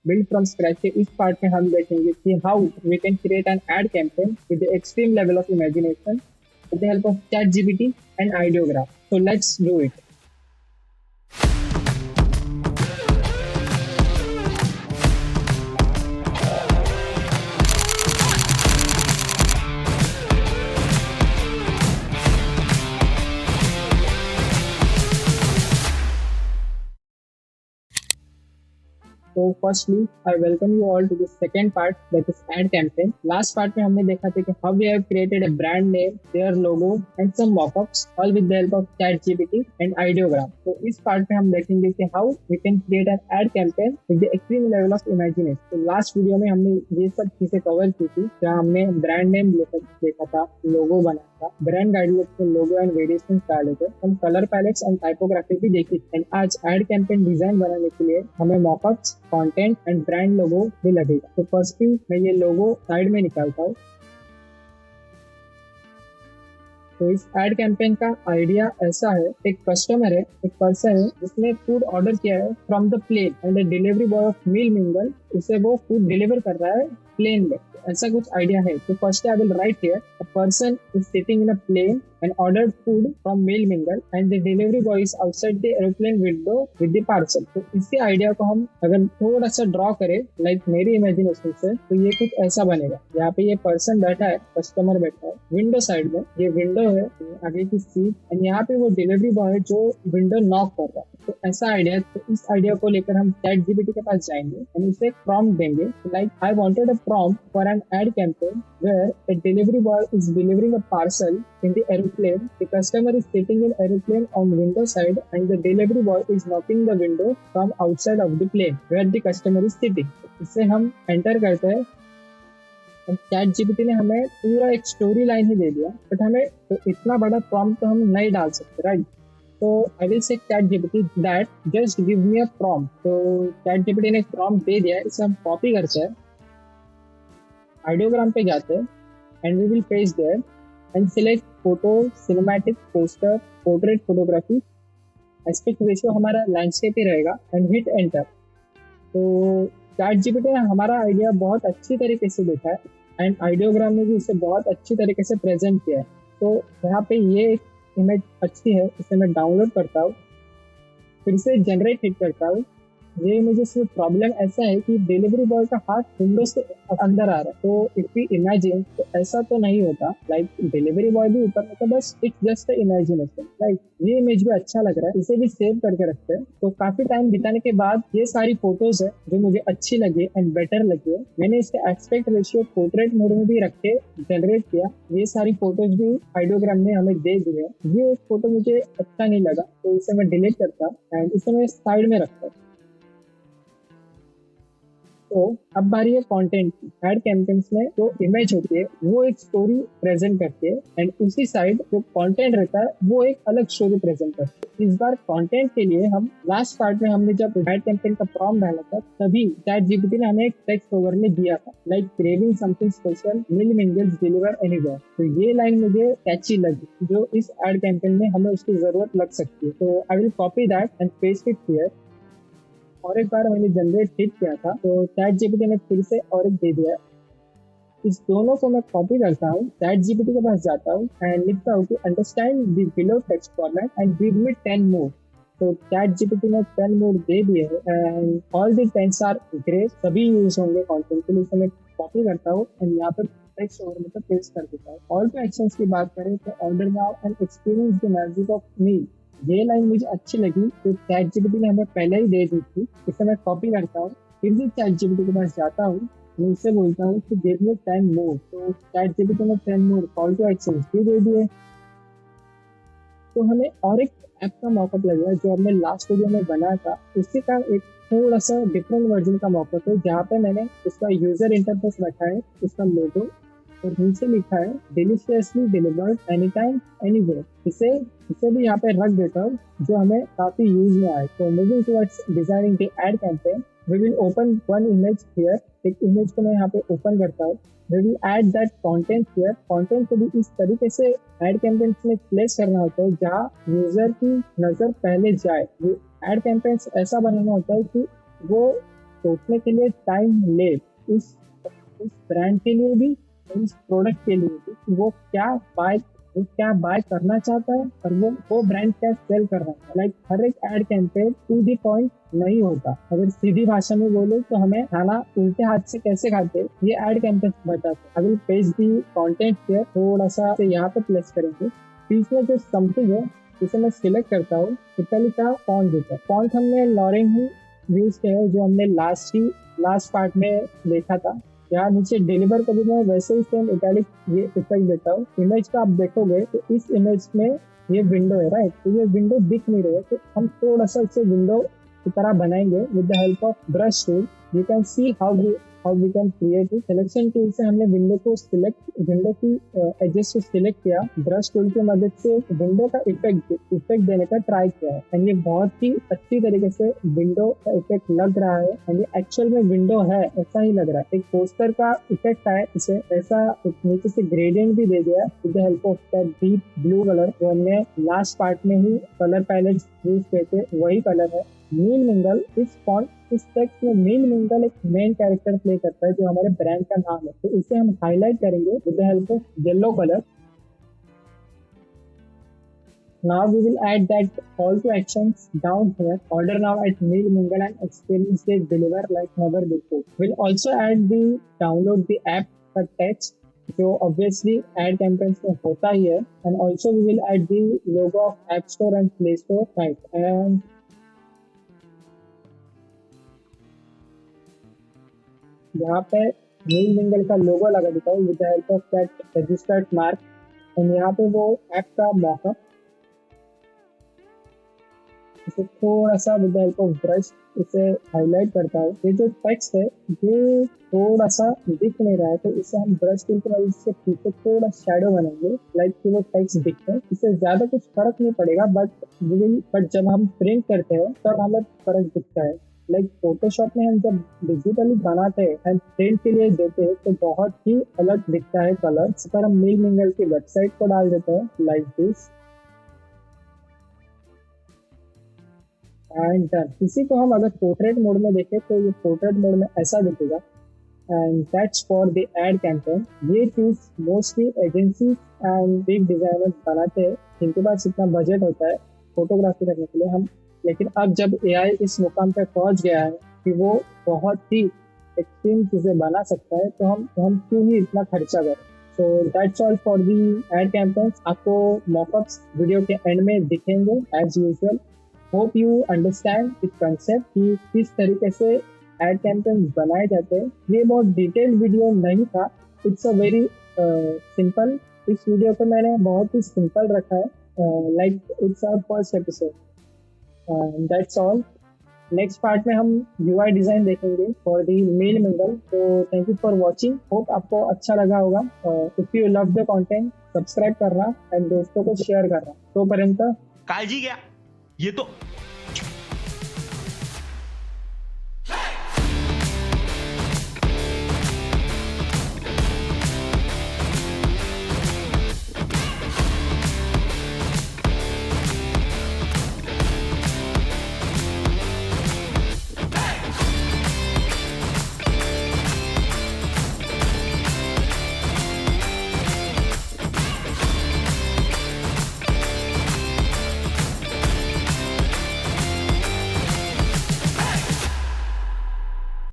Build from scratch के इस part में हम देखेंगे कि how we can create an ad campaign with extreme level of imagination with the help of ChatGPT and ideograph. So let's do it. So firstly, I welcome you all to the second part, that is ad campaign. Last part में हमने देखा था कि how we have created a brand name, their logo and some mockups, all with the help of ChatGPT and Ideogram. तो इस part में हम देखेंगे कि how we can create an ad campaign with the extreme level of imagination. तो last video में हमने ये सब चीजें cover की थी, जहाँ हमने brand name देखा था, logo बनाया था, ब्रांड गाइडलाइंस के लोगो एंड वेरिएशंस डाले थे, हम कलर पैलेट्स एंड टाइपोग्राफी भी देखी. एंड आज एड कैंपेन डिजाइन बनाने के लिए हमें mockups, content and brand logo भी लगेगा. तो फर्स्टली मैं ये लोगो साइड में निकालता हूँ. तो इस एड कैंपेन का आइडिया ऐसा है, एक कस्टमर है, एक पर्सन है जिसने फूड ऑर्डर किया है from the plane and the delivery boy of meal mingle उसे वो फूड डिलीवर कर रहा है प्लेन में. ऐसा कुछ आइडिया है. तो first I will write here a person is sitting in a plane and ordered food from Meal Mingle and the delivery boy is outside the airplane window with the parcel. तो इसी idea को हम अगर थोड़ा सा draw करें like मेरी imagination से, तो ये कुछ ऐसा बनेगा. यहाँ पे ये पर्सन बैठा है, कस्टमर बैठा है विंडो साइड में, ये विंडो है आगे की सीट, एंड यहाँ पे वो डिलीवरी बॉय है जो विंडो नॉक कर रहा है. तो ऐसा आइडिया. तो इस आइडिया को लेकर हम चैट जीपीटी के पास जाएंगे एंड उसे एक प्रॉम्प्ट देंगे like I wanted a prompt for an ad campaign where a delivery boy is delivering a parcel in the airplane. The customer is sitting in airplane on window side and the delivery boy is knocking the window from outside of the plane where the customer is sitting. इसे हम enter करते हैं and chat GPT ने हमें पूरा एक story line ही दे दिया, but हमें तो इतना बड़ा प्रॉम्प्ट तो हम नहीं डाल सकते, राइट? तो I will say chat GPT that just give me a prompt. तो चैट जीपीटी ने एक प्रॉम्प्ट दे दिया, इसे हम कॉपी करते हैं, आइडियोग्राम पे जाते हैं and we will paste there and select photo, cinematic, poster, portrait photography, aspect ratio हमारा लैंडस्केप ही रहेगा एंड हिट एंटर. तो चैट जीपीटी ने हमारा आइडिया बहुत अच्छी तरीके से देखा है एंड आइडियोग्राम में भी इसे बहुत अच्छी तरीके से प्रेजेंट किया है. तो यहाँ पे ये एक इमेज अच्छी है, इसे मैं डाउनलोड करता हूँ, फिर से जनरेट हिट करता हूँ. ये इमेजेस में प्रॉब्लम ऐसा है कि डिलीवरी बॉय का हाथ विंडो से अंदर आ रहा है. तो इफ वी इमेजिन तो ऐसा तो नहीं होता, लाइक डिलीवरी बॉय भी ऊपर में, तो बस इट्स जस्ट इमेजिनेशन. लाइक ये इमेज भी अच्छा लग रहा है, इसे भी सेव करके रखते हैं. तो काफी टाइम बिताने के बाद ये सारी फोटोज है जो मुझे अच्छी लगी एंड बेटर लगी है, मैंने इसके एस्पेक्ट रेशियो पोर्ट्रेट मोड में भी रख के जनरेट किया. ये सारी फोटोज भी आइडियोग्राम ने हमें दे दी है. ये एक फोटो मुझे अच्छा नहीं लगा तो इसे मैं डिलीट करता एंड इसे मैं साइड में रखता. तो अब बारी है कंटेंट की. एड कैंपेन्स में जो इमेज होती है वो एक स्टोरी प्रेजेंट करती है एंड उसी साइड जो कंटेंट रहता है वो एक अलग स्टोरी प्रेजेंट करती है. इस बार कंटेंट के लिए हम लास्ट पार्ट में हमने जब एड कैंपेन का प्रॉम्प्ट डाला था तभी चैट जीपीटी ने हमें एक टेक्स्ट ओवर में दिया था लाइक क्रेविंग समथिंग स्पेशल, मिल मिंगल्स डिलीवर एनीवेयर. तो ये लाइन मुझे कैची लगी जो इस एड कैंपेन में हमें उसकी जरूरत लग सकती है. तो I will copy that and paste it here. और एक बार मैंने जनरेट हिट किया था तो चैट जीपीटी ने फिर से और एक दे दिया. इस दोनों को मैं कॉपी करता हूँ, चैट जीपीटी के पास जाता हूँ एंड लिखता हूँ कि understand the below text format and give me 10 more. तो चैट जीपीटी ने 10 मोर दे दिए and all the 10s are great, सभी यूज होंगे कंटेंट के लिए. इसे मैं कॉपी करता हूँ एंड यहाँ पर टेक्स्ट ओवर में पेस्ट कर देता हूँ. ऑल टू एक्शंस की बात करें तो order now and experience the magic of meal. ये लाइन मुझे अच्छी लगी तो चैट जीपीटी ने हमें पहले ही दे दी थी. इसे मैं कॉपी करता हूँ, फिर से चैट जीपीटी के पास जाता हूँ, मैं उससे बोलता हूँ कि गिव मी 10 मोर. तो चैट जीपीटी ने 10 मोर कॉल टू एक्शंस भी दे दिए. तो हमें और एक ऐप का मॉकअप लगेगा जो हमने लास्ट वीडियो में बनाया था, उसी का एक थोड़ा सा डिफरेंट वर्जन का मॉकअप है जहाँ पे मैंने उसका यूजर इंटरफेस रखा है, उसका लोगो, और नीचे लिखा है डिलीशियसली डिलीवर्ड एनी टाइम एनीवेयर. इसे भी यहाँ पे रख देता हूँ जो हमें काफी यूज में आए. तो moving towards designing the ad campaign, we will open one image here. एक इमेज को मैं यहाँ पे ओपन करता हूँ. We will add that content here. Content को भी इस तरीके से एड कैंपेन में प्लेस करना होता है जहाँ यूजर की नजर पहले जाए. एड कैंपेन ऐसा बनाना होता है कि वो सोचने के लिए टाइम ले उस ब्रांड के लिए भी, उस प्रोडक्ट के लिए भी कि वो क्या बाय करना चाहता है और वो ब्रांड क्या सेल कर रहा है। लाइक हर एक ad campaign to the point नहीं होता। अगर सीधी भाषा में बोले तो हमें खाना उल्टे हाथ से कैसे खाते हैं ये एड कैंपेन बताते हैं। अभी पेज दी कंटेंट पे थोड़ा सा यहाँ पे प्लेस करेंगे, बीच में जो समथिंग है जिसे मैं सिलेक्ट करता हूँ, इटली का फॉन्ट देता है। फॉन्ट हमने लॉरेन ही यूज किया है जो हमने लास्ट पार्ट में देखा था। यहाँ नीचे डिलीवर को भी मैं वैसे ही सेम इटैलिक ये इफेक्ट देता हूँ। इमेज का आप देखोगे तो इस इमेज में ये विंडो है राइट, तो ये विंडो दिख नहीं रहा है, तो हम थोड़ा सा इसे विंडो की तरह बनाएंगे with the help of brush tool. You can see how we can create it. Selection tool से हमने विंडो की एजेस को सिलेक्ट किया, ब्रश टूल की मदद से विंडो का इफेक्ट देने का ट्राई किया है एंड ये बहुत ही अच्छी तरीके से विंडो का इफेक्ट लग रहा है एंड ये एक्चुअल में विंडो है ऐसा ही लग रहा है। एक पोस्टर का इफेक्ट है, इसे ऐसा एक नीचे से ग्रेडियंट भी दे दिया with the help of that deep blue colour जो हमने लास्ट पार्ट में ही कलर पैलेट यूज किए थे, वही कलर है। मील मिंगल इस टेक्स्ट में मील मिंगल एक मेन कैरेक्टर प्ले करता है जो हमारे ब्रांड का नाम है, तो इसे हम हाईलाइट करेंगे with the help of yellow colour. Now we will add that call to actions down here. Order now at Meal Mingle and experience the deliver like never before. We'll also add the download the app का text जो obviously ad campaigns में होता ही है, and also we will add the logo of App Store and Play Store right and यहाँ पे मील mingle का लोगो लगा देता हूँ with the help of that registered mark and यहाँ पे वो ऐप का मॉकअप इसे थोड़ा सा with the help of brush इसे हाईलाइट करता हूँ। ये जो टेक्स्ट है ये थोड़ा सा दिख नहीं रहा है, तो इसे हम ब्रश टूल की मदद से पीछे थोड़ा शैडो बनाएंगे लाइक कि वो टेक्स्ट दिखते हैं। इससे ज्यादा कुछ फर्क नहीं पड़ेगा बट जब हम प्रिंट करते हैं तब हमें फर्क दिखता है। लाइक फोटोशॉप में हम जब डिजिटली बनाते हैं एंड प्रिंट के लिए देते हैं तो बहुत ही अलग दिखता है कलर। इस पर हम मील मिंगल की वेबसाइट को डाल देते हैं लाइक दिस एंड डन। इसी को हम अगर पोर्ट्रेट मोड में देखें तो ये पोर्ट्रेट मोड में ऐसा दिखेगा and that's for the ad campaign. ये चीज mostly agency and big designers बनाते हैं जिनके पास इतना बजट होता है फोटोग्राफी करने के लिए। हम लेकिन अब जब एआई इस मुकाम पे पहुंच गया है कि वो बहुत ही एक्सट्रीम चीजें बना सकता है, तो हम क्यों ही इतना खर्चा करें। So that's all for the ad campaigns. आपको मॉकअप्स वीडियो के एंड में दिखेंगे as usual. Hope you understand इस कंसेप्ट कि किस तरीके से एड कैंपेन्स बनाए जाते हैं। ये बहुत डिटेल्ड वीडियो नहीं था, इट्स अ वेरी सिंपल। इस वीडियो को मैंने बहुत ही सिंपल रखा है like it's our first episode. That's all. Next part में हम यूआई डिजाइन देखेंगे फॉर द मील मिंगल। तो thank you for watching, hope आपको अच्छा लगा होगा। If you love the content subscribe करना एंड दोस्तों को शेयर करना। तो पर्यंत काळजी घ्या, येतो।